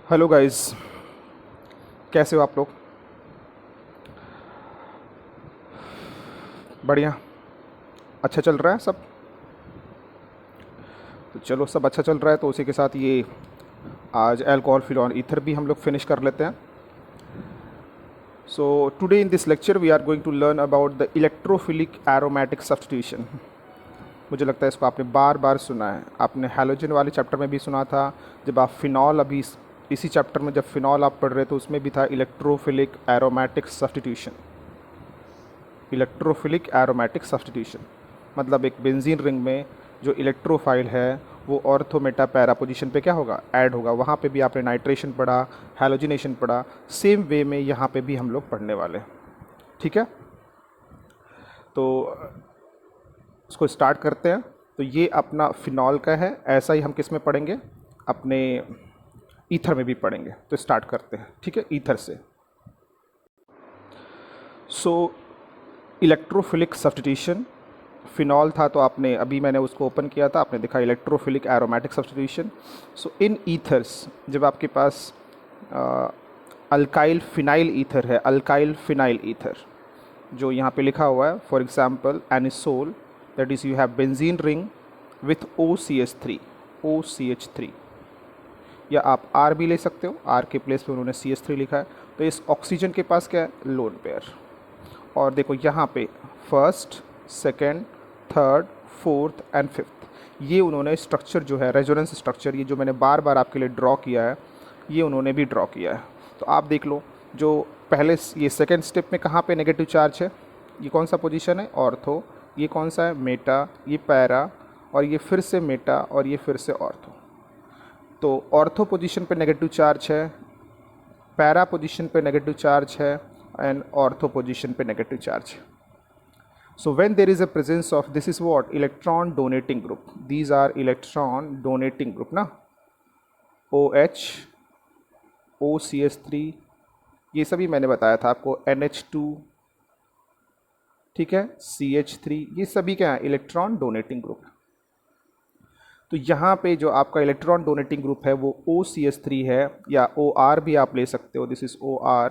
Hello guys, कैसे हो आप लोग? बढ़िया। अच्छा चल रहा है सब? तो चलो, सब अच्छा चल रहा है तो उसी के साथ ये आज अल्कोहल फिनॉल ईथर भी हम लोग फिनिश कर लेते हैं। So today in this lecture we are going to learn about the electrophilic aromatic substitution. मुझे लगता है इसको आपने बार बार सुना है। आपने हैलोजन वाले चैप्टर में भी सुना था। जब आप फिनॉल अभी इसी चैप्टर में जब फिनॉल आप पढ़ रहे तो उसमें भी था electrophilic aromatic substitution. Electrophilic aromatic substitution मतलब एक बेंजीन रिंग में जो इलेक्ट्रोफाइल है वो ऑर्थो मेटा पैरा पोजीशन पे क्या होगा, ऐड होगा। वहाँ पे भी आपने नाइट्रेशन पढ़ा, हैलोजिनेशन पढ़ा। सेम वे में यहाँ पे भी हम लोग पढ़ने वाले हैं। ठीक है, तो इसको स्टार्ट करते हैं। तो ये अपना फिनॉल का है, ऐसा ही हम किस में पढ़ेंगे, अपने ईथर में भी पढ़ेंगे। तो स्टार्ट करते हैं, ठीक है, ईथर से। सो इलेक्ट्रोफिलिक सब्स्टिट्यूशन, फिनॉल था तो आपने अभी मैंने उसको ओपन किया था, आपने देखा इलेक्ट्रोफिलिक एरोमेटिक सब्स्टिट्यूशन। सो इन ईथर्स जब आपके पास अल्काइल फिनाइल ईथर है, अल्काइल फिनाइल ईथर जो यहाँ पे लिखा हुआ है, for example anisole, that is you have benzene ring with OCH3, OCH3, या आप R भी ले सकते हो, R के प्लेस पे उन्होंने CH3 लिखा है। तो इस ऑक्सीजन के पास क्या है, लोन पेयर। और देखो यहाँ पे first, second, third, fourth and fifth, ये उन्होंने स्ट्रक्चर जो है रेजोनेंस स्ट्रक्चर, ये जो मैंने बार बार आपके लिए ड्रॉ किया है, ये उन्होंने भी ड्रॉ किया है। तो आप देख लो, जो पहले ये सेकेंड स्टेप में कहाँ पे नेगेटिव चार्ज है, ये कौन सा पोजीशन है, ऑर्थो। ये कौन सा है, मेटा। ये पैरा, और ये फिर से मेटा, और ये फिर से ऑर्थो। तो ऑर्थो पोजीशन पे नेगेटिव चार्ज है, पैरा पोजीशन पे नेगेटिव चार्ज है, एंड ऑर्थो पोजीशन पे नेगेटिव चार्ज है। So when there is a presence of, this is what, electron donating group, these are electron donating group ना, OH, OCH3, ये सभी मैंने बताया था आपको, NH2, ठीक है, CH3, ये सभी क्या है, इलेक्ट्रॉन डोनेटिंग ग्रुप। तो यहाँ पे जो आपका इलेक्ट्रॉन डोनेटिंग ग्रुप है वो OCH3 है, या OR भी आप ले सकते हो, दिस इज OR।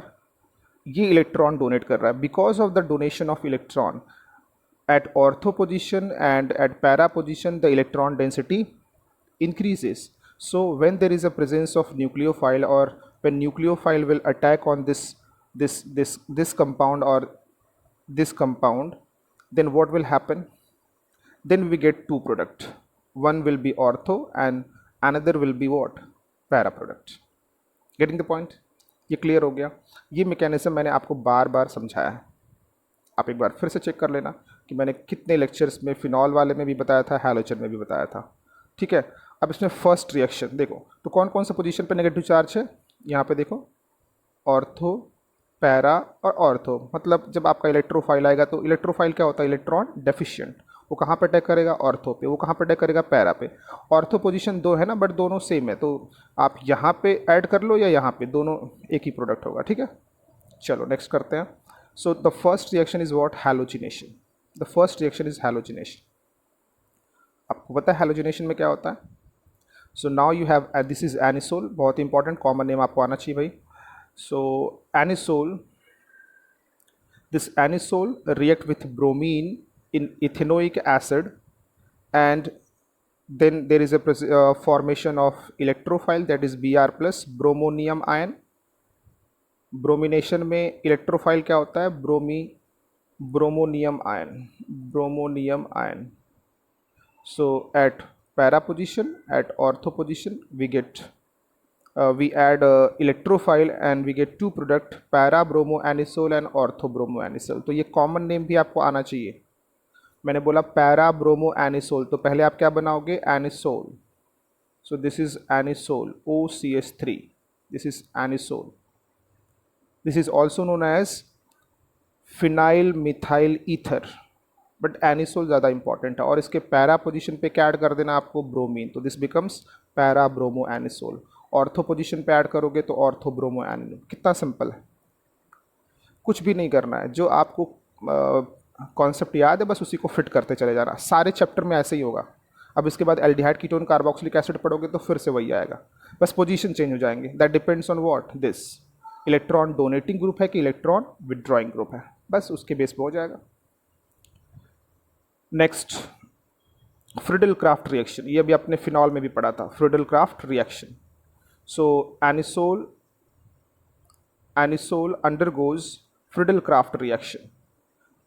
ये इलेक्ट्रॉन डोनेट कर रहा है। Because of the donation of electron at ortho position and at para position the electron density increases. So when there is a presence of nucleophile, or when nucleophile will attack on this compound or this compound, then what will happen, then we get two product. One will be ortho and another will be what, para product. Getting the point? ये clear हो गया। ये mechanism मैंने आपको बार बार समझाया है, आप एक बार फिर से चेक कर लेना कि मैंने कितने लेक्चर्स में फिनॉल वाले में भी बताया था, हैलोजन में भी बताया था। ठीक है, अब इसमें फर्स्ट रिएक्शन देखो, तो कौन कौन सा पोजीशन पे नेगेटिव चार्ज है, यहाँ पे देखो, ऑर्थो, पैरा और ऑर्थो। मतलब जब आपका इलेक्ट्रोफाइल आएगा तो इलेक्ट्रोफाइल क्या होता है, इलेक्ट्रॉन डेफिशिएंट, वो कहाँ पे अटैक करेगा, ऑर्थो पे। वो कहाँ पे अटैक करेगा, पैरा पे। ऑर्थो पोजीशन दो है ना, बट दोनों सेम है, तो आप यहाँ पे ऐड कर लो या यहाँ पे, दोनों एक ही प्रोडक्ट होगा। ठीक है, चलो नेक्स्ट करते हैं। So the first reaction is what, halogenation. The first reaction is halogenation. आपको पता है halogenation में क्या होता है? So now you have this is anisole, बहुत इंपॉर्टेंट कॉमन नेम आपको आना चाहिए भाई। So anisole, this anisole react with bromine in ethanoic acid, and then there is a formation of electrophile, that is Br plus bromonium ion. Bromination में electrophile क्या होता है, bromonium ion, bromonium ion. So at para position, at ortho position we get we add electrophile and we get two product, para bromo anisole and ortho bromo anisole। तो ये common name भी आपको आना चाहिए। मैंने बोला पैरा ब्रोमो एनिसोल, तो पहले आप क्या बनाओगे, anisole. So this is anisole, OCH3, this is anisole. This is also known as phenyl methyl ether, but anisole ज़्यादा इंपॉर्टेंट है। और इसके पैरा पोजीशन पे क्या ऐड कर देना आपको, ब्रोमीन, तो this becomes para bromo anisole. Ortho position पे ऐड करोगे तो ऑर्थो ब्रोमो एनिल। कितना सिंपल है, कुछ भी नहीं करना है, जो आपको कॉन्सेप्ट याद है बस उसी को फिट करते चले जाना। सारे चैप्टर में ऐसे ही होगा। अब इसके बाद एल्डिहाइड कीटोन कार्बोक्सिलिक एसिड पढ़ोगे तो फिर से वही आएगा, बस पोजीशन चेंज हो जाएंगे। That depends on what, this electron donating group है कि इलेक्ट्रॉन विदड्रॉइंग ग्रुप है, बस उसके बेस पे हो जाएगा। नेक्स्ट, फ्रिडल क्राफ्ट रिएक्शन, ये अभी अपने फिनॉल में भी पढ़ा था, Friedel Crafts reaction. So anisole undergoes Friedel-Crafts reaction.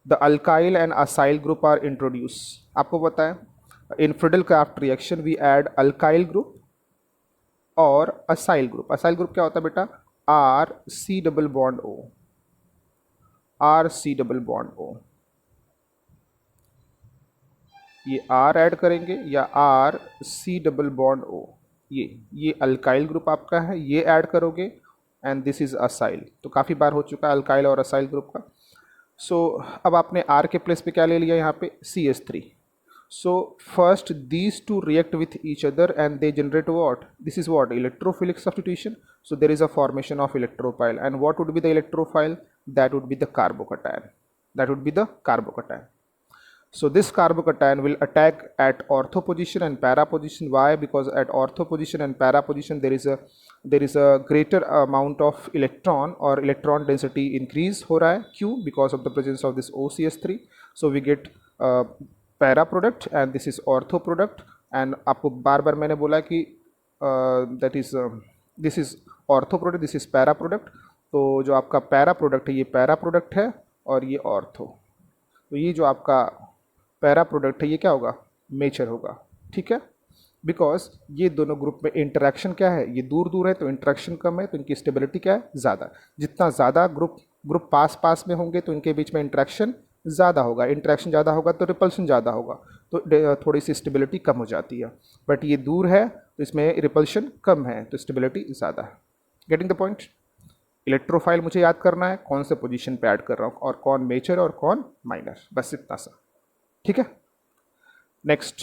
The alkyl and acyl group are introduced. आपको पता है in Friedel-Crafts reaction we add alkyl group और acyl group. acyl group क्या होता है बेटा, R C double bond O, R C double bond O, ये R add करेंगे या R C double bond O, ये अल्काइल ग्रुप आपका है, ये ऐड करोगे एंड दिस इज असाइल। तो काफ़ी बार हो चुका है अल्काइल और असाइल ग्रुप का। सो अब आपने R के प्लेस पे क्या ले लिया यहाँ पे, CH3। So first these two react with each other and they generate what, this is what, electrophilic substitution. So there is a formation of electrophile and what would be the electrophile, that would be the carbocation, that would be the carbocation. So this carbocation will attack at ortho position and para position. Why? Because at ortho position and para position there is a greater amount of electron or electron density increase हो रहा है, क्यों? Because of the presence of this OCS3. So we get para product and this is ortho product. And आपको बार बार मैंने बोला कि this is ortho product, this is para product. तो जो आपका para product है ये para product है और ये ortho, तो ये जो आपका पैरा प्रोडक्ट है ये क्या होगा, मेचर होगा, ठीक है। बिकॉज ये दोनों ग्रुप में इंटरेक्शन क्या है, ये दूर दूर है तो इंटरेक्शन कम है, तो इनकी स्टेबिलिटी क्या है, ज़्यादा। जितना ज़्यादा ग्रुप पास पास में होंगे तो इनके बीच में इंटरेक्शन ज़्यादा होगा, इंटरेक्शन ज़्यादा होगा तो रिपल्शन ज़्यादा होगा, तो थोड़ी सी स्टेबिलिटी कम हो जाती है। बट ये दूर है तो इसमें रिपल्शन कम है तो स्टेबिलिटी ज़्यादा है। Getting the point. इलेक्ट्रोफाइल मुझे याद करना है कौन से पोजीशन पे ऐड कर रहा हूँ और कौन मेजर और कौन माइनर, बस इतना सा, ठीक है। नेक्स्ट,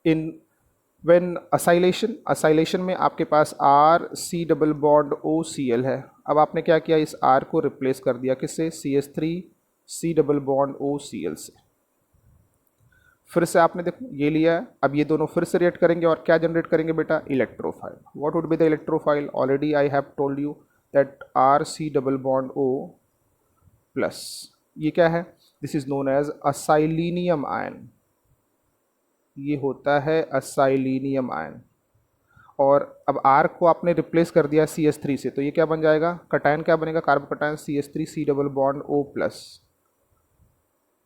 इन व्हेन असाइलेशन में आपके पास R C double bond OCl है। अब आपने क्या किया, इस R को रिप्लेस कर दिया किससे, CH3 C double bond OCl से। फिर से आपने देखो ये लिया है, अब ये दोनों फिर से रिएक्ट करेंगे और क्या जनरेट करेंगे बेटा, electrophile. What would be the electrophile, already I have told you that R C double bond O plus, ये क्या है, this is known as acylinium ion, ये होता है असाइलिनियम आयन। और अब R को आपने रिप्लेस कर दिया CH3 से, तो ये क्या बन जाएगा, कटायन क्या बनेगा, carbocation CH3 C double bond O plus,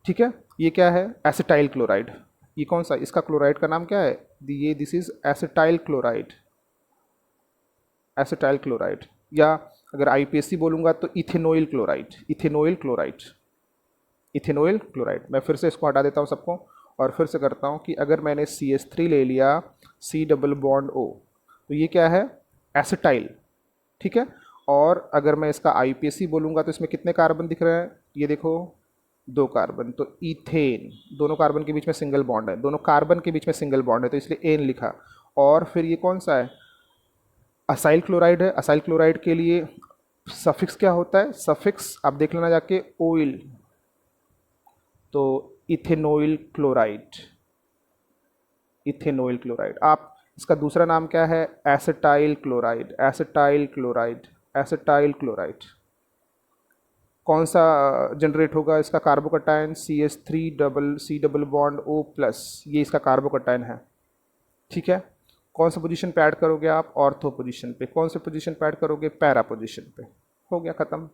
ठीक है। ये क्या है, एसिटाइल क्लोराइड। ये कौन सा, इसका क्लोराइड का नाम क्या है, ये this is acetyl chloride, acetyl chloride, या अगर IPSC बोलूँगा तो इथेनोइल क्लोराइड, इथेनोइल क्लोराइड, इथेनोइल क्लोराइड। मैं फिर से इसको हटा देता हूँ सबको और फिर से करता हूँ कि अगर मैंने CH3 ले लिया C डबल बॉन्ड O, तो ये क्या है, एसिटाइल, ठीक है। और अगर मैं इसका IPSC बोलूँगा तो इसमें कितने कार्बन दिख रहे हैं, ये देखो 2 कार्बन, तो इथेन, दोनों कार्बन के बीच में सिंगल बॉन्ड है, दोनों कार्बन के बीच में सिंगल बॉन्ड है तो इसलिए एन लिखा। और फिर ये कौन सा है, असाइल क्लोराइड है। असाइल क्लोराइड के लिए सफिक्स क्या होता है, सफिक्स आप देख लेना जाके, ऑयल, तो इथेनोइल क्लोराइड, इथेनोइल क्लोराइड। आप इसका दूसरा नाम क्या है, acetyl chloride, acetyl chloride, acetyl chloride. कौन सा जनरेट होगा, इसका carbocation CH3 double C double bond O plus, ये इसका कार्बोकटायन है, ठीक है। कौन सा पोजीशन पे ऐड करोगे आप, ऑर्थो पोजीशन पे। कौन से पोजीशन पे ऐड करोगे, पैरा पोजीशन पे। हो गया खत्म,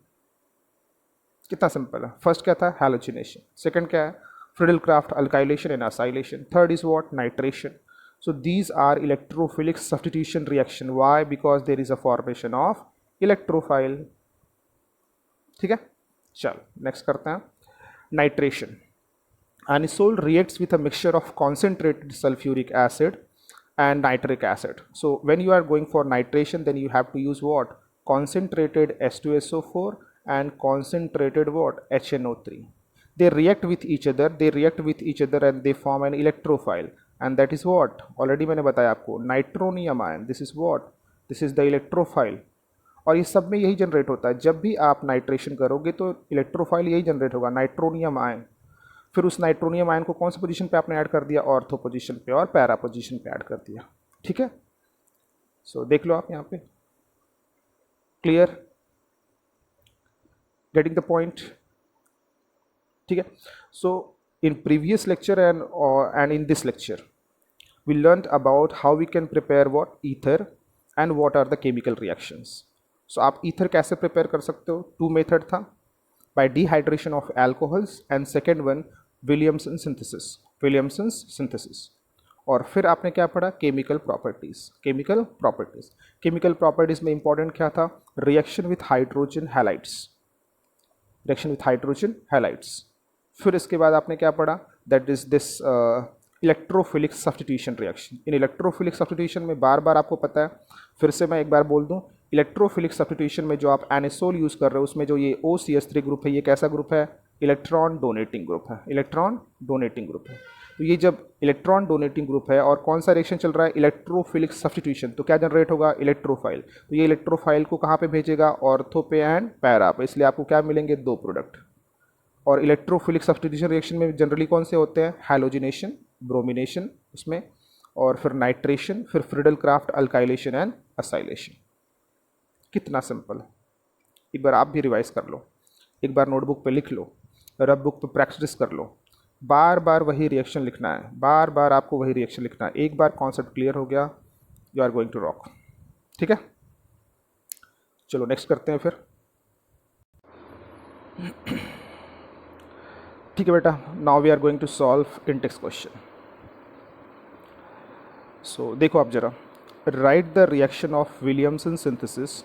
कितना सिंपल है। फर्स्ट क्या था, हैलोजिनेशन, सेकंड क्या है, Friedel Crafts alkylation and acylation, third is what, nitration. So these are electrophilic substitution reaction. Why, because there is a formation of electrophile, ठीक है। चलो नेक्स्ट करते हैं, nitration. Anisole reacts with a mixture of concentrated sulfuric acid and nitric acid. So when you are going for nitration, then you have to use what, concentrated H2SO4 and concentrated what, HNO3. They react with each other, and they form an electrophile, and that is what, already मैंने बताया आपको, nitronium ion. This is what, this is the electrophile. और ये सब में यही generate होता है, जब भी आप नाइट्रेशन करोगे तो इलेक्ट्रोफाइल यही जनरेट होगा, नाइट्रोनियम आयन। फिर उस नाइट्रोनियम आयन को कौन सी पोजीशन पे आपने ऐड कर दिया, ऑर्थो पोजीशन पे और पैरा पोजीशन पे ऐड कर दिया। ठीक है, सो देख लो आप यहाँ पे, क्लियर, गेटिंग द पॉइंट। ठीक है, so in previous lecture and in this lecture we learned about how we can prepare what ether and what are the chemical reactions. So आप ether कैसे prepare कर सकते हो, two method था, by dehydration of alcohols and second one Williamson synthesis, Williamson's synthesis. और फिर आपने क्या पढ़ा, chemical properties, chemical properties, chemical properties में important क्या था, reaction with hydrogen halides, reaction with hydrogen halides. फिर इसके बाद आपने क्या पढ़ा, that is this electrophilic substitution reaction. In electrophilic substitution में बार बार आपको पता है, फिर से मैं एक बार बोल दूं, इलेक्ट्रोफिलिक सब्स्टिट्यूशन में जो आप एनिसोल यूज़ कर रहे हो उसमें जो ये OCH3 ग्रुप है, ये कैसा ग्रुप है, इलेक्ट्रॉन डोनेटिंग ग्रुप है, इलेक्ट्रॉन डोनेटिंग ग्रुप है। तो ये जब इलेक्ट्रॉन डोनेटिंग ग्रुप है और कौन सा रिएक्शन चल रहा है, इलेक्ट्रोफिलिक सब्स्टिट्यूशन, तो क्या जनरेट होगा, इलेक्ट्रोफाइल। तो ये इलेक्ट्रोफाइल को कहाँ पे भेजेगा, ऑर्थो पे एंड पैरा पे, इसलिए आपको क्या मिलेंगे, दो प्रोडक्ट। और इलेक्ट्रोफिलिक सब्स्टिट्यूशन रिएक्शन में जनरली कौन से होते हैं, हैलोजिनेशन, ब्रोमिनेशन उसमें, और फिर नाइट्रेशन, फिर Friedel Crafts alkylation and acylation. कितना सिंपल है, एक बार आप भी रिवाइज कर लो, एक बार नोटबुक पे लिख लो, रब बुक पे प्रैक्टिस कर लो, बार बार वही रिएक्शन लिखना है, बार बार आपको वही रिएक्शन लिखना है। एक बार कॉन्सेप्ट क्लियर हो गया, you are going to rock. ठीक है, चलो नेक्स्ट करते हैं फिर। ठीक है बेटा, now we are going to solve in text question. So देखो आप जरा, write the reaction of Williamson synthesis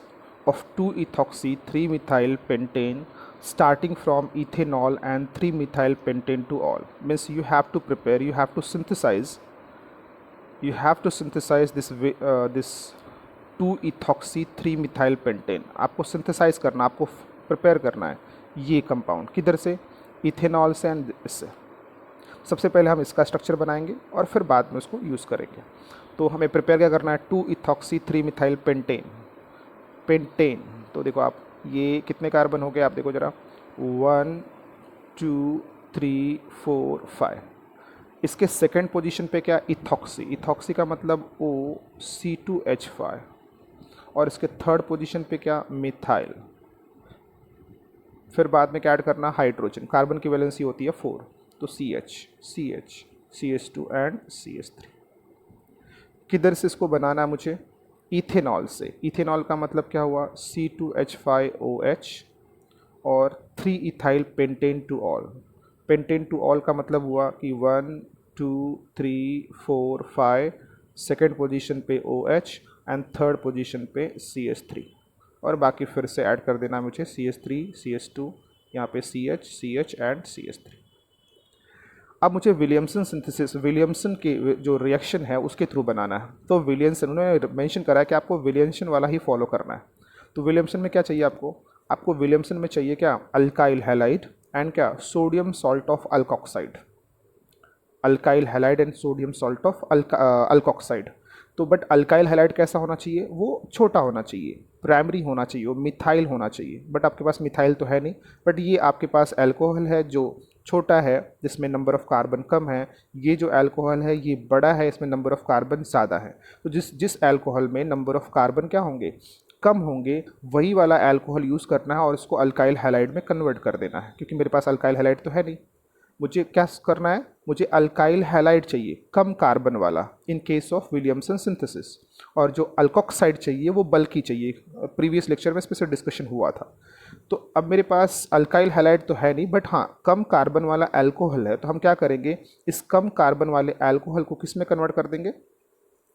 of 2-ethoxy-3-methyl pentane starting from ethanol and 3-methyl pentane to all. Means you have to prepare, you have to synthesize this 2-ethoxy-3-methyl pentane। आपको synthesise करना, आपको prepare करना है ये compound, किधर से, ethanol से and इससे। सबसे पहले हम इसका स्ट्रक्चर बनाएंगे और फिर बाद में उसको यूज़ करेंगे। तो हमें प्रिपेयर क्या करना है, 2-ethoxy-3-methyl pentane, पेंटेन। तो देखो आप, ये कितने कार्बन हो गए, आप देखो जरा, 1 2 3 4 5। इसके सेकंड पोजीशन पे क्या, इथॉक्सी, इथॉक्सी का मतलब OC2H5, और इसके थर्ड पोजीशन पे क्या, मिथाइल। फिर बाद में क्या ऐड करना, हाइड्रोजन, कार्बन की वैलेंसी होती है 4, तो CH CH CH2 and CH3। किधर से इसको बनाना है मुझे, इथेनॉल से। इथेनॉल का मतलब क्या हुआ, C2H5OH और 3-ethyl pentane to all। Pentane two all का मतलब हुआ कि 1 2 3 4 5, सेकेंड पोजीशन पे OH एंड थर्ड पोजीशन पे CH3, और बाकी फिर से ऐड कर देना मुझे CH3 CH2, यहाँ पे CH CH एंड CH3। अब मुझे विलियमसन सिंथेसिस, विलियमसन के जो रिएक्शन है उसके थ्रू बनाना है। तो विलियमसन, उन्होंने मेंशन करा है कि आपको विलियमसन वाला ही फॉलो करना है। तो विलियमसन में क्या चाहिए आपको, आपको विलियमसन में चाहिए क्या, अल्काइल हैलाइड एंड क्या, sodium salt of alkoxide, alkyl halide and sodium salt of alkoxide. तो बट अल्काइल हैलाइड कैसा होना चाहिए, वो छोटा होना चाहिए, प्राइमरी होना चाहिए, वो मिथाइल होना चाहिए। बट आपके पास मिथाइल तो है नहीं, बट ये आपके पास अल्कोहल है जो छोटा है, जिसमें नंबर ऑफ कार्बन कम है। ये जो अल्कोहल है ये बड़ा है, इसमें नंबर ऑफ कार्बन ज़्यादा है। तो जिस अल्कोहल में नंबर ऑफ कार्बन क्या होंगे, कम होंगे, वही वाला अल्कोहल यूज़ करना है और इसको अल्काइल हैलाइड में कन्वर्ट कर देना है। क्योंकि मेरे पास अल्काइल हैलाइड तो है नहीं, मुझे क्या करना है, मुझे अल्काइल हैलाइड चाहिए कम कार्बन वाला in case of Williamson synthesis, और जो अल्कोक्साइड चाहिए वो बल्कि चाहिए। प्रीवियस लेक्चर में इस पर डिस्कशन हुआ था। तो अब मेरे पास अल्काइल हैलाइड तो है नहीं, बट हाँ कम कार्बन वाला अल्कोहल है। तो हम क्या करेंगे, इस कम कार्बन वाले अल्कोहल को किस में कन्वर्ट कर देंगे,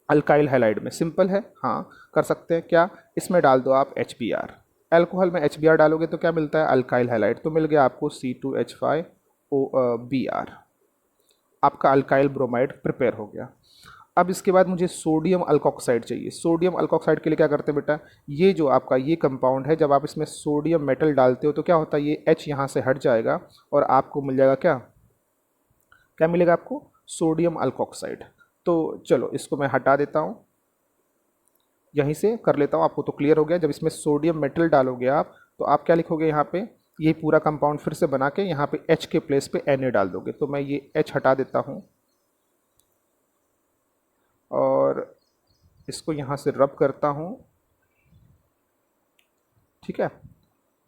अल्काइल हैलाइड में। सिंपल है, हाँ कर सकते हैं। क्या, इसमें डाल दो आप HBr, अल्कोहल में HBr डालोगे तो क्या मिलता है, अल्काइल हैलाइड। तो मिल गया आपको C2H5OBr, आपका अल्काइल ब्रोमाइड प्रिपेयर हो गया। अब इसके बाद मुझे सोडियम अल्कोक्साइड चाहिए। सोडियम अल्कोक्साइड के लिए क्या करते हैं बेटा, ये जो आपका ये कंपाउंड है, जब आप इसमें सोडियम मेटल डालते हो तो क्या होता है, ये H यहाँ से हट जाएगा और आपको मिल जाएगा क्या, क्या मिलेगा आपको, सोडियम अल्कोक्साइड। तो चलो इसको मैं हटा देता हूँ, यहीं से कर लेता हूँ, आपको तो क्लियर हो गया। जब इसमें सोडियम मेटल डालोगे आप, तो आप क्या लिखोगे यहाँ पे, ये पूरा कंपाउंड फिर से बना के यहाँ पे H के प्लेस पे Na डाल दोगे। तो मैं ये H हटा देता हूँ और इसको यहाँ से रब करता हूँ, ठीक है।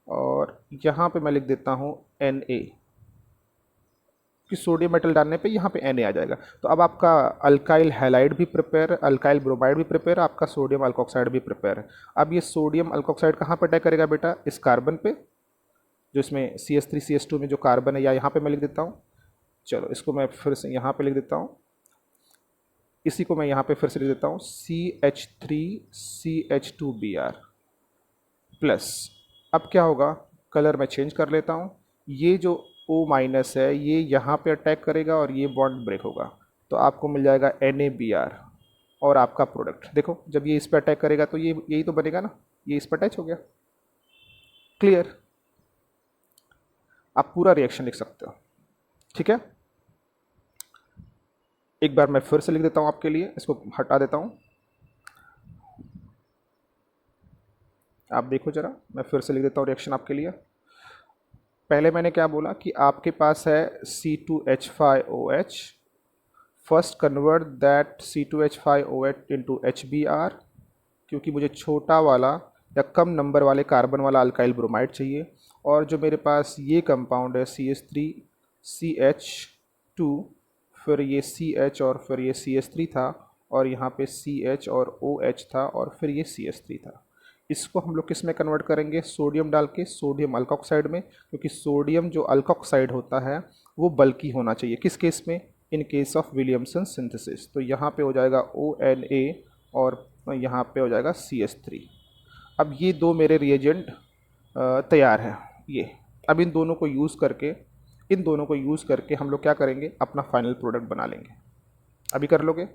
और यहाँ पे मैं लिख देता हूँ Na, कि सोडियम मेटल डालने पे यहाँ पे Na आ जाएगा। तो अब आपका अल्काइल हैलाइड भी प्रिपेयर है, अल्काइल ब्रोमाइड भी प्रिपेयर है, आपका सोडियम अल्कोक्साइड भी प्रिपेयर है। अब ये सोडियम अल्कोक्साइड कहाँ पर अटैक करेगा बेटा? इस कार्बन पे, जो इसमें CH3CH2 में जो कार्बन है, या यहाँ पे मैं लिख देता हूँ, चलो इसको मैं फिर से यहाँ पे लिख देता हूँ, इसी को मैं यहाँ पे फिर से लिख देता हूँ CH3CH2Br प्लस। अब क्या होगा, कलर मैं चेंज कर लेता हूँ, ये जो O माइनस है ये यहाँ पे अटैक करेगा और ये बॉन्ड ब्रेक होगा, तो आपको मिल जाएगा NaBr और आपका प्रोडक्ट। देखो जब ये इस पर अटैक करेगा तो ये यही तो बनेगा ना, ये इस पर अटैच हो गया। क्लियर? आप पूरा रिएक्शन लिख सकते हो, ठीक है। एक बार मैं फिर से लिख देता हूँ आपके लिए, इसको हटा देता हूँ, आप देखो जरा, मैं फिर से लिख देता हूँ रिएक्शन आपके लिए। पहले मैंने क्या बोला कि आपके पास है C2H5OH, first convert that C2H5OH into HBr, क्योंकि मुझे छोटा वाला या कम नंबर वाले कार्बन वाला अल्काइल ब्रोमाइड चाहिए। और जो मेरे पास ये कंपाउंड है CH3CH2, फिर ये CH और फिर ये CH3 था, और यहाँ पे CH और OH था, और फिर ये CH3 था। इसको हम लोग किस में कन्वर्ट करेंगे? सोडियम डाल के, सोडियम अल्कोक्साइड में, क्योंकि सोडियम जो अल्कोक्साइड होता है वो बल्की होना चाहिए। किस केस में? In case of Williamson synthesis. तो यहाँ पे हो जाएगा ONA और यहाँ पे हो जाएगा CH3। अब ये दो मेरे रिएजेंट तैयार हैं। ये अब इन दोनों को यूज़ करके हम लोग क्या करेंगे? अपना फाइनल प्रोडक्ट बना लेंगे। अभी कर लोगे?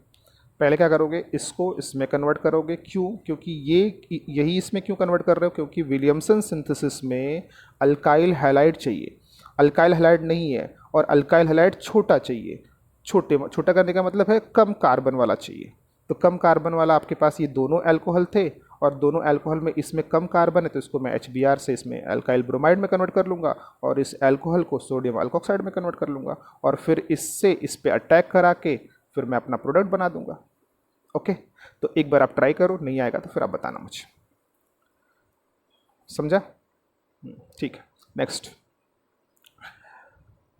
पहले क्या करोगे? इसको इसमें कन्वर्ट करोगे। क्यों? क्योंकि यही इसमें क्यों कन्वर्ट कर रहे हो? क्योंकि विलियमसन सिंथेसिस में अल्काइल हैलाइड चाहिए, अल्काइल हैलाइड नहीं है, और अल्काइल हैलाइड छोटा चाहिए। छोटा करने का मतलब है कम कार्बन वाला चाहिए। तो कम कार्बन वाला आपके पास ये दोनों अल्कोहल थे, और दोनों अल्कोहल में इसमें कम कार्बन है, तो इसको मैं HBr से इसमें अल्काइल ब्रोमाइड में कन्वर्ट कर लूँगा, और इस अल्कोहल को सोडियम अल्कोक्साइड में कन्वर्ट कर लूँगा, और फिर इससे इस पर अटैक करा के फिर मैं अपना प्रोडक्ट बना दूंगा। ओके, तो एक बार आप ट्राई करो, नहीं आएगा तो फिर आप बताना मुझे। समझा? ठीक है। Next,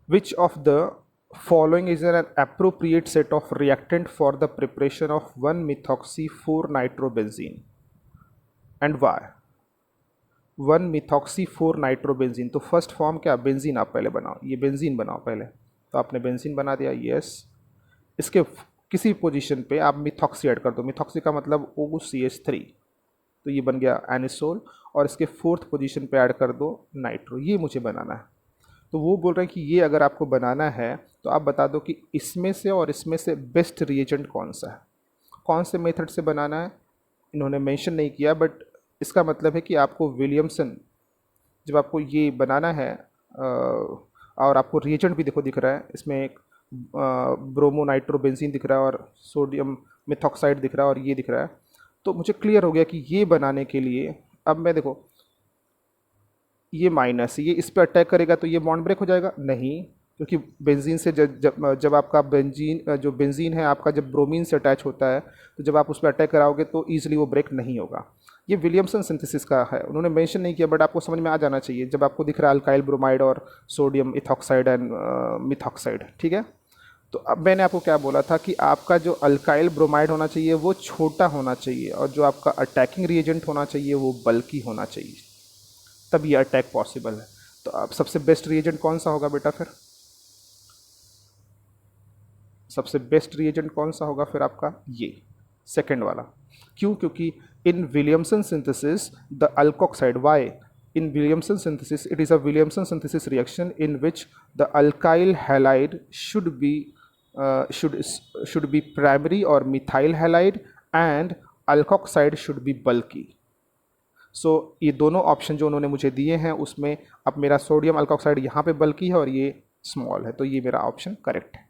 which of the following is an appropriate set of reactant for the preparation of 1-methoxy-4-nitrobenzene and why? 1-methoxy-4-nitrobenzene, तो फर्स्ट फॉर्म क्या? बेंजीन आप पहले बनाओ, ये बेंजीन बनाओ पहले। तो आपने बेंजीन बना दिया, यस। इसके किसी पोजीशन पे आप मिथॉक्सी ऐड कर दो। मिथॉक्सी का मतलब OCH3, तो ये बन गया एनिसोल, और इसके फोर्थ पोजीशन पे ऐड कर दो नाइट्रो। ये मुझे बनाना है। तो वो बोल रहे हैं कि ये अगर आपको बनाना है तो आप बता दो कि इसमें से और इसमें से बेस्ट रिएजेंट कौन सा है, कौन से मेथड से बनाना है। इन्होंने मेंशन नहीं किया, बट इसका मतलब है कि आपको विलियमसन, जब आपको ये बनाना है, और आपको रिएजेंट भी देखो दिख रहा है, इसमें एक ब्रोमो नाइट्रोबेंजीन दिख रहा है, और सोडियम मिथॉक्साइड दिख रहा है, और ये दिख रहा है। तो मुझे क्लियर हो गया कि ये बनाने के लिए, अब मैं देखो ये माइनस, ये इस पर अटैक करेगा तो ये बॉन्ड ब्रेक हो जाएगा? नहीं, क्योंकि बेंजीन से जब आपका बेंजीन है आपका, जब ब्रोमीन से अटैच होता है, तो जब आप उस पर अटैक कराओगे तो ईजिली वो ब्रेक नहीं होगा। ये विलियमसन सिंथेसिस का है, उन्होंने मेंशन नहीं किया, बट आपको समझ में आ जाना चाहिए जब आपको दिख रहा है अल्काइल ब्रोमाइड और सोडियम इथॉक्साइड एंड मिथॉक्साइड। ठीक है, तो अब मैंने आपको क्या बोला था कि आपका जो अल्काइल ब्रोमाइड होना चाहिए वो छोटा होना चाहिए, और जो आपका अटैकिंग रिएजेंट होना चाहिए वो बल्कि होना चाहिए, तब ये अटैक पॉसिबल है। तो अब सबसे बेस्ट रिएजेंट कौन सा होगा बेटा? फिर सबसे बेस्ट रिएजेंट कौन सा होगा फिर आपका? ये सेकंड वाला। क्यों? क्योंकि in Williamson synthesis the alkoxide, why in Williamson synthesis it is a Williamson synthesis reaction in which the alkyl halide should be primary और methyl halide, and alkoxide should be bulky. So ये दोनों option जो उन्होंने मुझे दिए हैं उसमें अब मेरा सोडियम अल्कोक्साइड यहाँ पे बल्की है और ये स्मॉल है, तो ये मेरा ऑप्शन करेक्ट है।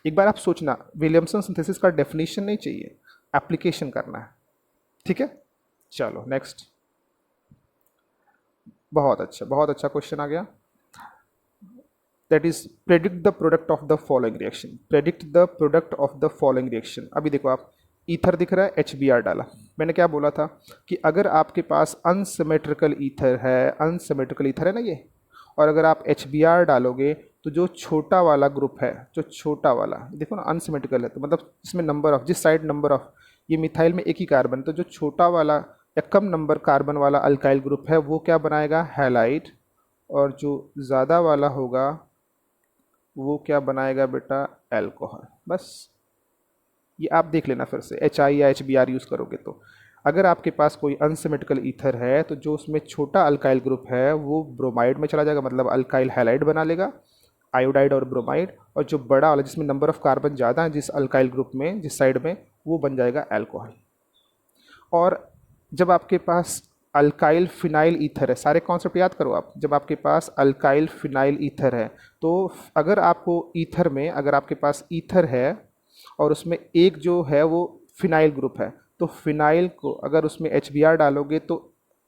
एक बार आप सोचना, विलियमसन सिंथेसिस का डेफिनेशन नहीं चाहिए, एप्लीकेशन करना है। ठीक है, चलो नेक्स्ट। बहुत अच्छा क्वेश्चन आ गया। That is predict the product of the following reaction, predict the product of the following reaction. अभी देखो आप, ईथर दिख रहा है, HBr डाला। मैंने क्या बोला था कि अगर आपके पास अनसिमेट्रिकल ईथर है, अनसिमेट्रिकल ईथर है ना ये, और अगर आप HBr डालोगे तो जो छोटा वाला ग्रुप है, जो छोटा वाला देखो ना अनसिमेट्रिकल है, तो मतलब इसमें नंबर ऑफ, जिस साइड नंबर ऑफ, ये मिथाइल में एक ही कार्बन, तो जो छोटा वाला या कम नंबर कार्बन वाला अल्काइल ग्रुप है वो क्या बनाएगा, हैलाइड, और जो ज़्यादा वाला होगा वो क्या बनाएगा बेटा, एल्कोहल। बस ये आप देख लेना फिर से, HI या HBr यूज़ करोगे तो अगर आपके पास कोई अनसिमेट्रिकल ईथर है तो जो उसमें छोटा अल्काइल ग्रुप है वो ब्रोमाइड में चला जाएगा, मतलब अल्काइल हैलाइड बना लेगा, आयोडाइड और ब्रोमाइड, और जो बड़ा वाला जिसमें नंबर ऑफ कार्बन ज़्यादा है जिस अल्काइल ग्रुप में, जिस साइड में, वो बन जाएगा एल्कोहल। और जब आपके पास अल्काइल फिनाइल ईथर है, सारे कॉन्सेप्ट याद करो आप, जब आपके पास अल्काइल फिनाइल ईथर है तो अगर आपको ईथर में, अगर आपके पास ईथर है और उसमें एक जो है वो फिनाइल ग्रुप है, तो फिनाइल को अगर उसमें HBr डालोगे तो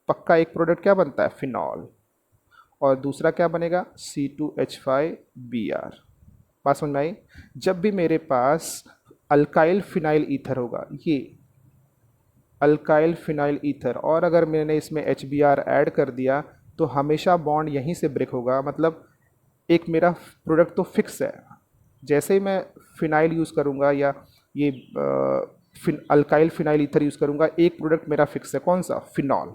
पक्का एक प्रोडक्ट क्या बनता है, फिनॉल, और दूसरा क्या बनेगा, C2H5Br। बात समझ में आई? जब भी मेरे पास अल्काइल फिनाइल ईथर होगा, ये अल्काइल फिनाइल ईथर, और अगर मैंने इसमें HBr ऐड कर दिया तो हमेशा बॉन्ड यहीं से ब्रेक होगा, मतलब एक मेरा प्रोडक्ट तो फिक्स है। जैसे ही मैं फिनाइल यूज़ करूँगा या ये अल्काइल फिनाइल ईथर यूज़ करूँगा, एक प्रोडक्ट मेरा फिक्स है, कौन सा, फिनॉल,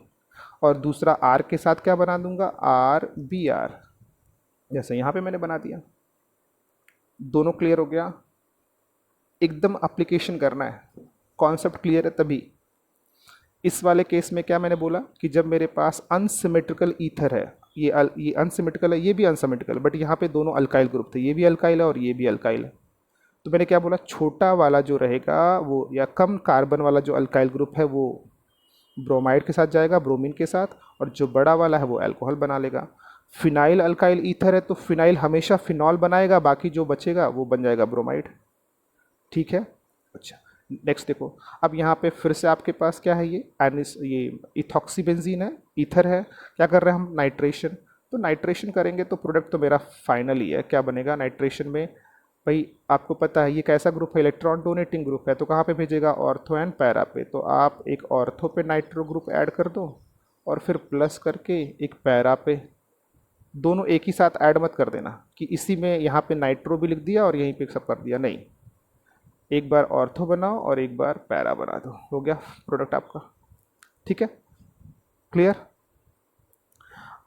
और दूसरा R के साथ क्या बना दूंगा, RBr, जैसे यहाँ पे मैंने बना दिया। दोनों क्लियर हो गया? एकदम अप्लीकेशन करना है, कॉन्सेप्ट क्लियर है तभी। इस वाले केस में क्या मैंने बोला कि जब मेरे पास अनसिमेट्रिकल ईथर है, ये अनसिमेट्रिकल है, ये भी अनसिमेट्रिकल, बट यहाँ पे दोनों अल्काइल ग्रुप थे, ये भी अल्काइल है और ये भी अल्काइल है, तो मैंने क्या बोला, छोटा वाला जो रहेगा वो, या कम कार्बन वाला जो अल्काइल ग्रुप है वो ब्रोमाइड के साथ जाएगा, ब्रोमीन के साथ, और जो बड़ा वाला है वो अल्कोहल बना लेगा। फिनाइल अल्काइल ईथर है तो फिनाइल हमेशा फिनॉल बनाएगा, बाकी जो बचेगा वो बन जाएगा ब्रोमाइड। ठीक है, अच्छा नेक्स्ट देखो, अब यहाँ पे फिर से आपके पास क्या है, ये इथॉक्सी बेंजीन है, ईथर है, क्या कर रहे हैं हम, नाइट्रेशन। तो नाइट्रेशन करेंगे तो प्रोडक्ट तो मेरा फाइनल ही है, क्या बनेगा नाइट्रेशन में, भाई आपको पता है ये कैसा ग्रुप है, इलेक्ट्रॉन डोनेटिंग ग्रुप है, तो कहाँ पे भेजेगा, ऑर्थो एंड पैरा पे, तो आप एक ऑर्थो पे नाइट्रो ग्रुप ऐड कर दो और फिर प्लस करके एक पैरा पे, दोनों एक ही साथ ऐड मत कर देना कि इसी में यहाँ पे नाइट्रो भी लिख दिया और यहीं पे सब कर दिया, नहीं, एक बार ऑर्थो बनाओ और एक बार पैरा बना दो, हो गया प्रोडक्ट आपका। ठीक है, क्लियर?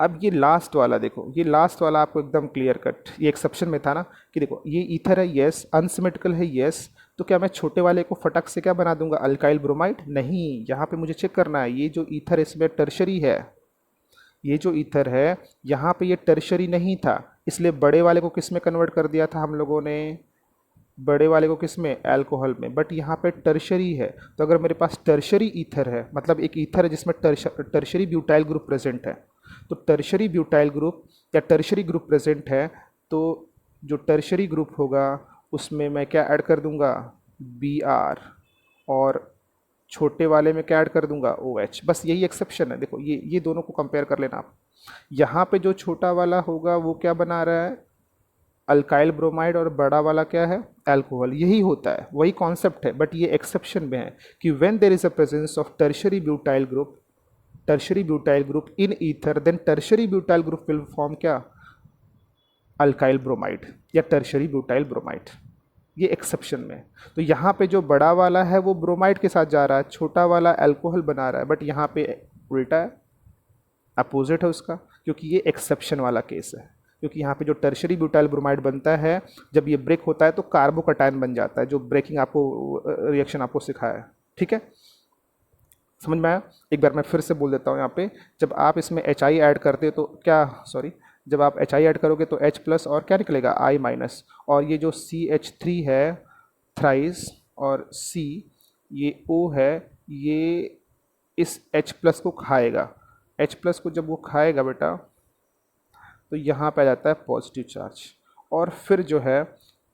अब ये लास्ट वाला देखो, ये लास्ट वाला आपको एकदम क्लियर कट, ये एक्सेप्शन में था ना कि देखो ये ईथर है, यस, अनसिमेट्रिकल है, यस, तो क्या मैं छोटे वाले को फटक से क्या बना दूंगा, अल्काइल ब्रोमाइड? नहीं, यहाँ पे मुझे चेक करना है, ये जो ईथर इसमें टर्शरी है, ये जो ईथर है यहाँ पे ये टर्शरी नहीं था, इसलिए बड़े वाले को किस में कन्वर्ट कर दिया था हम लोगों ने, बड़े वाले को किस में, अल्कोहल में, बट यहाँ पे टर्शरी है, तो अगर मेरे पास टर्शरी ईथर है, मतलब एक ईथर है जिसमें टर्शरी ब्यूटाइल ग्रुप प्रेजेंट है, तो टर्शरी ब्यूटाइल ग्रुप या टर्शरी ग्रुप प्रेजेंट है, तो जो टर्शरी ग्रुप होगा उसमें मैं क्या ऐड कर दूंगा, Br, और छोटे वाले में क्या ऐड कर दूंगा, OH। बस यही एक्सेप्शन है, देखो ये दोनों को कंपेयर कर लेना आप। यहाँ पे जो छोटा वाला होगा वो क्या बना रहा है, अल्काइल ब्रोमाइड, और बड़ा वाला क्या है, अल्कोहल, यही होता है, वही कॉन्सेप्ट है, बट ये एक्सेप्शन में है कि when there is a presence of tertiary butyl group in ether, then tertiary butyl group will form क्या, अल्काइल ब्रोमाइड या टर्शरी ब्यूटाइल ब्रोमाइड, ये एक्सेप्शन में। तो यहाँ पे जो बड़ा वाला है वो ब्रोमाइड के साथ जा रहा है, छोटा वाला अल्कोहल बना रहा है, बट यहाँ पे उल्टा है, अपोजिट है उसका, क्योंकि ये एक्सेप्शन वाला केस है, क्योंकि यहाँ पे जो टर्शरी ब्यूटाइल ब्रोमाइड बनता है जब ये ब्रेक होता है तो कार्बोकटायन बन जाता है, जो ब्रेकिंग आपको रिएक्शन आपको सिखाया है। ठीक है, समझ में आया? एक बार मैं फिर से बोल देता हूँ, यहाँ पे जब आप इसमें HI ऐड करते हो तो क्या, सॉरी, जब आप HI ऐड करोगे तो H प्लस और क्या निकलेगा, I माइनस, और ये जो CH3 है थ्राइस, और C ये O है, ये इस H प्लस को खाएगा, H प्लस को जब वो खाएगा बेटा तो यहाँ पे आ जाता है पॉजिटिव चार्ज, और फिर जो है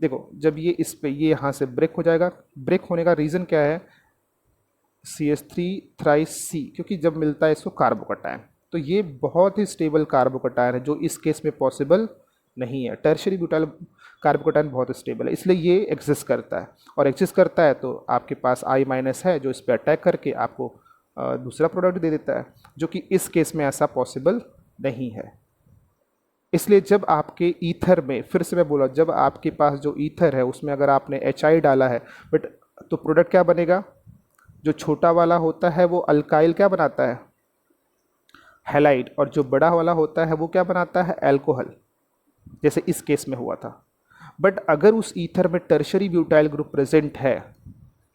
देखो जब ये इस पे, ये यहाँ से ब्रेक हो जाएगा, ब्रेक होने का रीज़न क्या है, CH3 थ्राइस C, क्योंकि जब मिलता है इसको कार्बोकटायन, तो ये बहुत ही स्टेबल कार्बोकटायन है, जो इस केस में पॉसिबल नहीं है। टर्शरी ब्यूटाइल कार्बोकटायन बहुत स्टेबल है, इसलिए ये एग्जिस्ट करता है। और एग्जिस्ट करता है तो आपके पास I- है जो इस पर अटैक करके आपको दूसरा प्रोडक्ट दे देता है, जो कि इस केस में ऐसा पॉसिबल नहीं है। इसलिए जब आपके ईथर में, फिर से मैं बोला, जब आपके पास जो ईथर है उसमें अगर आपने HI डाला है, बट तो प्रोडक्ट क्या बनेगा? जो छोटा वाला होता है वो अल्काइल क्या बनाता है? हैलाइड। और जो बड़ा वाला होता है वो क्या बनाता है? अल्कोहल, जैसे इस केस में हुआ था। बट अगर उस ईथर में टर्शरी ब्यूटाइल ग्रुप प्रेजेंट है,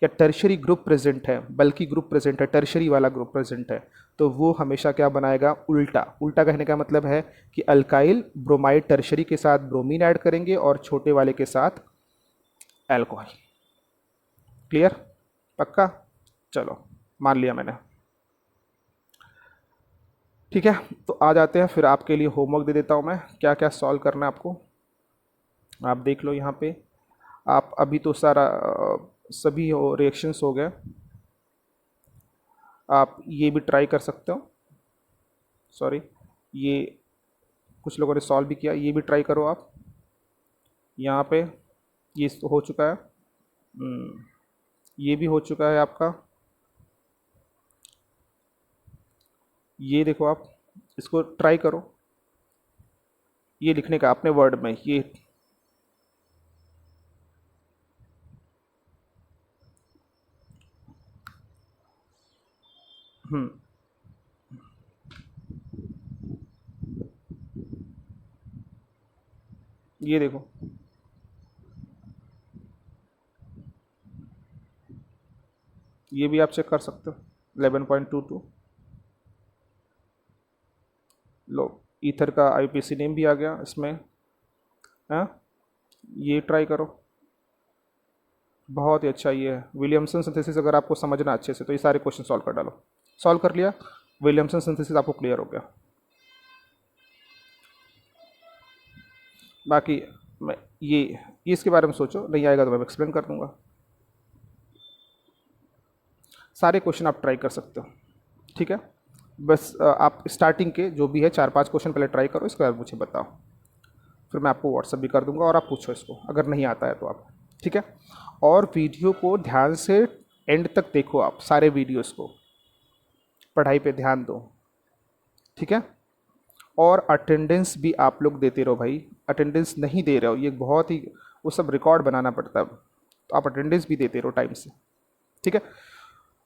या टर्शरी ग्रुप प्रेजेंट है, बल्कि ग्रुप प्रेजेंट है, टर्शरी वाला ग्रुप प्रेजेंट है, तो वो हमेशा क्या बनाएगा? उल्टा। उल्टा कहने का मतलब है कि अल्काइल ब्रोमाइड टर्शरी के साथ ब्रोमीन ऐड करेंगे और छोटे वाले के साथ अल्कोहल। क्लियर? पक्का? चलो, मान लिया मैंने। ठीक है, तो आ जाते हैं फिर, आपके लिए होमवर्क दे देता हूँ मैं, क्या क्या सॉल्व करना है आपको। आप देख लो यहाँ पे। आप अभी तो सारा सभी रिएक्शंस हो गए। आप ये भी ट्राई कर सकते हो। सॉरी, ये कुछ लोगों ने सॉल्व भी किया, ये भी ट्राई करो आप। यहाँ पे ये हो चुका है। ये भी हो चुका है आपका। ये देखो, आप इसको ट्राई करो, ये लिखने का अपने वर्ड में ये। हम्म ये देखो, ये भी आप चेक कर सकते हो। 11.22। लो, ईथर का IUPAC नेम भी आ गया इसमें। हाँ, ये ट्राई करो, बहुत ही अच्छा ये है। विलियमसन सिंथेसिस अगर आपको समझना अच्छे से तो ये सारे क्वेश्चन सॉल्व कर डालो। सॉल्व कर लिया, विलियमसन सिंथेसिस आपको क्लियर हो गया। बाकी मैं ये इसके बारे में सोचो, नहीं आएगा तो मैं एक्सप्लेन कर दूंगा। सारे क्वेश्चन आप ट्राई कर सकते हो, ठीक है। बस आप स्टार्टिंग के जो भी है 4-5 क्वेश्चन पहले ट्राई करो, इसके बाद मुझे बताओ, फिर मैं आपको व्हाट्सअप भी कर दूंगा और आप पूछो इसको, अगर नहीं आता है तो आप, ठीक है। और वीडियो को ध्यान से एंड तक देखो, आप सारे वीडियोस को, पढ़ाई पे ध्यान दो, ठीक है। और अटेंडेंस भी आप लोग देते रहो भाई। अटेंडेंस नहीं दे रहे हो, ये बहुत ही, वो सब रिकॉर्ड बनाना पड़ता है, तो आप अटेंडेंस भी देते रहो टाइम से, ठीक है।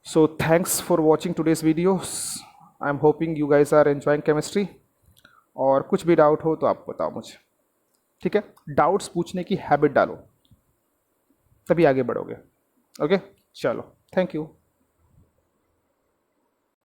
So thanks for watching today's videos. I am hoping you guys are enjoying chemistry. और कुछ भी डाउट हो तो आप बताओ मुझे, ठीक है। डाउट्स पूछने की हैबिट डालो, तभी आगे बढ़ोगे। ओके, चलो, थैंक यू।